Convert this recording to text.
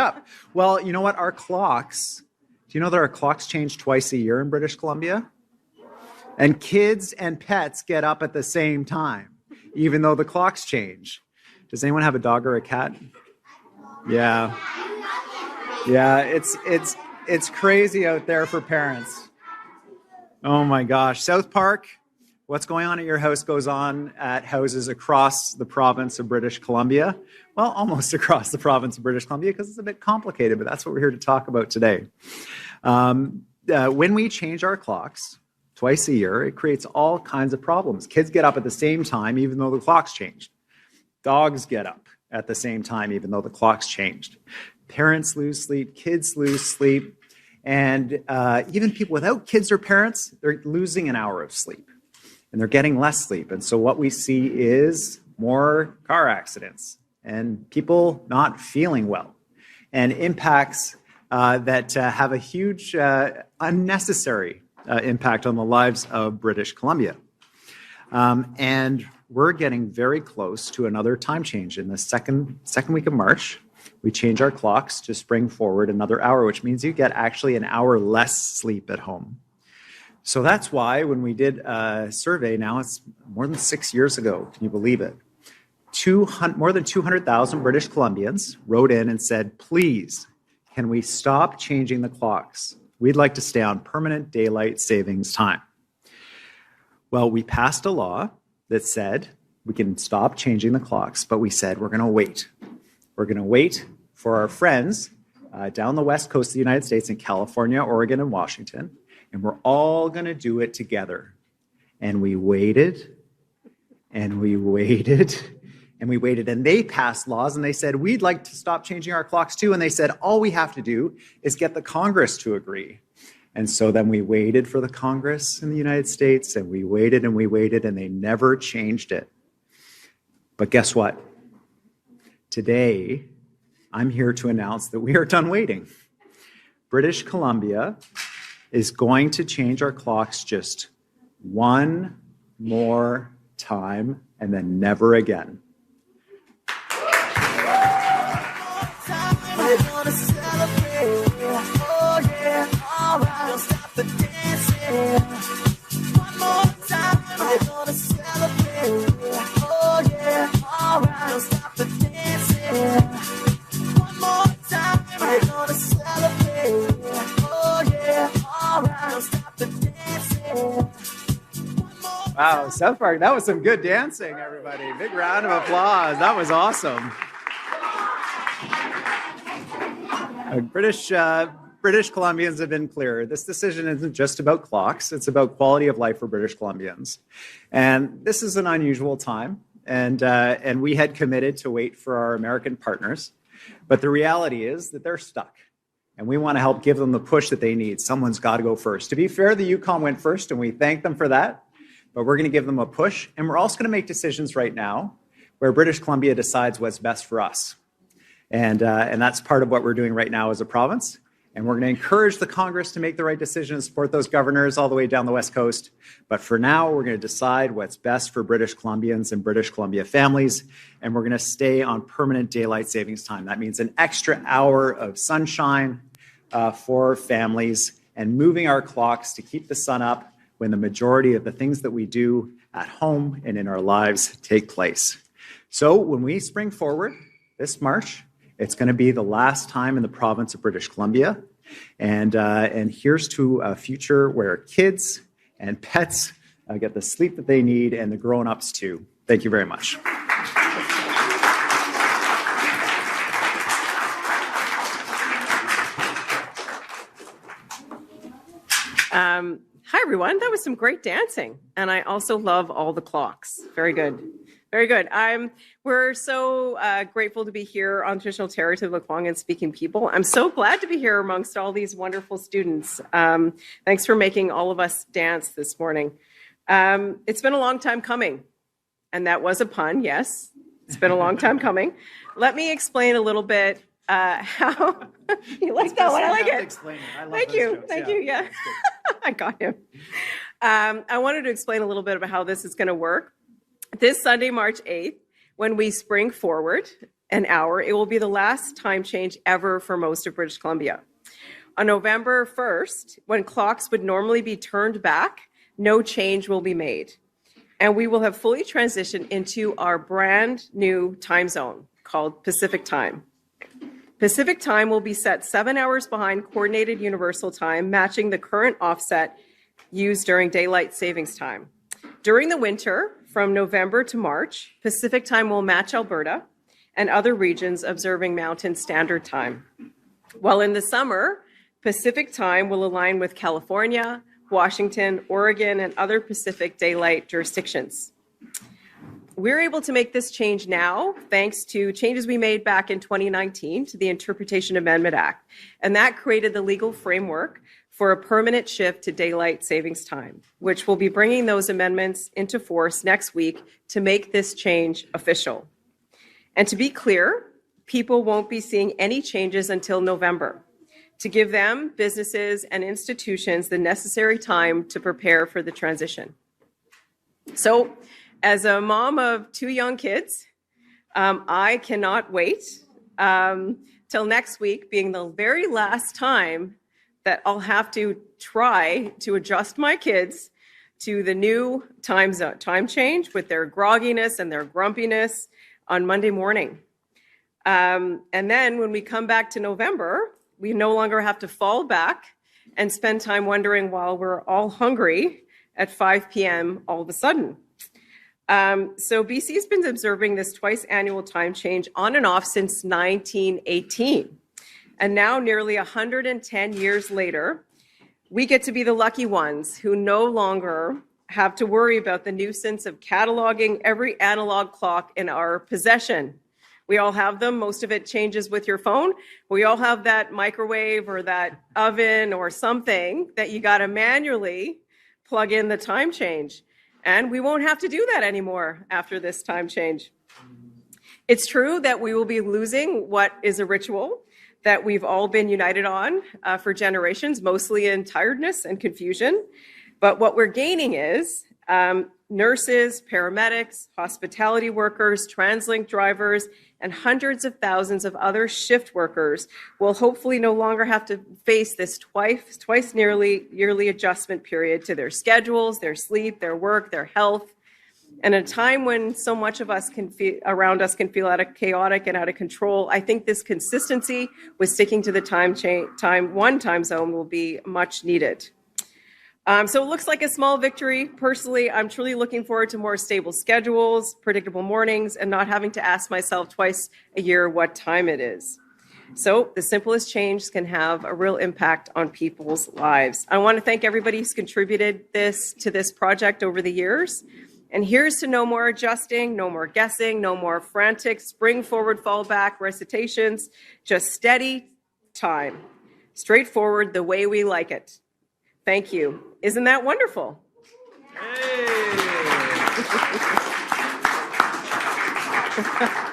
up. Well, you know what? Our clocks, do you know that our clocks change twice a year in British Columbia? And kids and pets get up at the same time, even though the clocks change. Does anyone have a dog or a cat? Yeah. Yeah, it's crazy out there for parents. Oh my gosh. South Park, what's going on at your house goes on at houses across the province of British Columbia. Well, almost across the province of British Columbia because it's a bit complicated, but that's what we're here to talk about today. When we change our clocks twice a year, it creates all kinds of problems. Kids get up at the same time, even though the clock's changed. Dogs get up at the same time, even though the clock's changed. Parents lose sleep, kids lose sleep, and even people without kids or parents, they're losing an hour of sleep, and they're getting less sleep. And so what we see is more car accidents and people not feeling well, and impacts that have a huge unnecessary impact on the lives of British Columbia. And we're getting very close to another time change. In the second week of March, we change our clocks to spring forward another hour, which means you get actually an hour less sleep at home. So that's why when we did a survey, now it's more than 6 years ago, can you believe it? More than 200,000 British Columbians wrote in and said, please, can we stop changing the clocks? We'd like to stay on permanent daylight savings time. Well, we passed a law that said we can stop changing the clocks, but we said we're going to wait. We're going to wait for our friends down the west coast of the United States in California, Oregon, and Washington, and we're all going to do it together. And we waited, and we waited, and we waited, and they passed laws, and they said, we'd like to stop changing our clocks too, and they said, all we have to do is get the Congress to agree. And so then we waited for the Congress in the United States, and we waited, and they never changed it. But guess what? Today, I'm here to announce that we are done waiting. British Columbia is going to change our clocks just one more time, and then never again. Wow, South Park, that was some good dancing, everybody. Big round of applause. That was awesome. British Columbians have been clear. This decision isn't just about clocks. It's about quality of life for British Columbians. And this is an unusual time. And we had committed to wait for our American partners. But the reality is that they're stuck. And we want to help give them the push that they need. Someone's got to go first. To be fair, the Yukon went first, and we thank them for that. But we're going to give them a push. And we're also going to make decisions right now where British Columbia decides what's best for us. And that's part of what we're doing right now as a province. And we're going to encourage the Congress to make the right decision and support those governors all the way down the West Coast. But for now, we're going to decide what's best for British Columbians and British Columbia families. And we're going to stay on permanent daylight savings time. That means an extra hour of sunshine for families, and moving our clocks to keep the sun up when the majority of the things that we do at home and in our lives take place. So when we spring forward this March, it's going to be the last time in the province of British Columbia. And here's to a future where kids and pets get the sleep that they need, and the grown-ups too. Thank you very much. Hi, everyone. That was some great dancing. And I also love all the clocks. Very good. Very good. We're so grateful to be here on traditional territory of the Lekwungen-speaking people. I'm so glad to be here amongst all these wonderful students. Thanks for making all of us dance this morning. It's been a long time coming. And that was a pun, yes. It's been a long time coming. Let me explain a little bit how... You like that one? I like it. Thank you. Thank you. Yeah. I got him. I wanted to explain a little bit about how this is going to work. This Sunday, March 8th, when we spring forward, an hour. It will be the last time change ever for most of British Columbia. On November 1st, when clocks would normally be turned back, no change will be made. And we will have fully transitioned into our brand new time zone called Pacific Time. Pacific Time will be set 7 hours behind Coordinated Universal Time, matching the current offset used during Daylight Savings Time. During the winter, from November to March, Pacific Time will match Alberta and other regions observing Mountain Standard Time. While in the summer, Pacific Time will align with California, Washington, Oregon, and other Pacific Daylight jurisdictions. We're able to make this change now thanks to changes we made back in 2019 to the Interpretation Amendment Act, and that created the legal framework for a permanent shift to Daylight Savings Time, which will be bringing those amendments into force next week to make this change official. And to be clear, people won't be seeing any changes until November, to give them, businesses, and institutions the necessary time to prepare for the transition. So, as a mom of 2 young kids, I cannot wait till next week being the very last time that I'll have to try to adjust my kids to the new time change with their grogginess and their grumpiness on Monday morning. And then when we come back to November, we no longer have to fall back and spend time wondering while we're all hungry at 5 p.m. all of a sudden. So BC has been observing this twice annual time change on and off since 1918. And now, nearly 110 years later, we get to be the lucky ones who no longer have to worry about the nuisance of cataloging every analog clock in our possession. We all have them. Most of it changes with your phone. We all have that microwave or that oven or something that you got to manually plug in the time change. And we won't have to do that anymore after this time change. It's true that we will be losing what is a ritual that we've all been united on for generations, mostly in tiredness and confusion. But what we're gaining is nurses, paramedics, hospitality workers, TransLink drivers, and hundreds of thousands of other shift workers will hopefully no longer have to face this twice yearly adjustment period to their schedules, their sleep, their work, their health. And at a time when so much of us around us can feel chaotic and out of control, I think this consistency with sticking to the one time zone will be much needed. So it looks like a small victory. Personally, I'm truly looking forward to more stable schedules, predictable mornings, and not having to ask myself twice a year what time it is. So the simplest change can have a real impact on people's lives. I want to thank everybody who's contributed to this project over the years. And here's to no more adjusting, no more guessing, no more frantic spring forward, fall back recitations, just steady time, straightforward the way we like it. Thank you. Isn't that wonderful? Hey.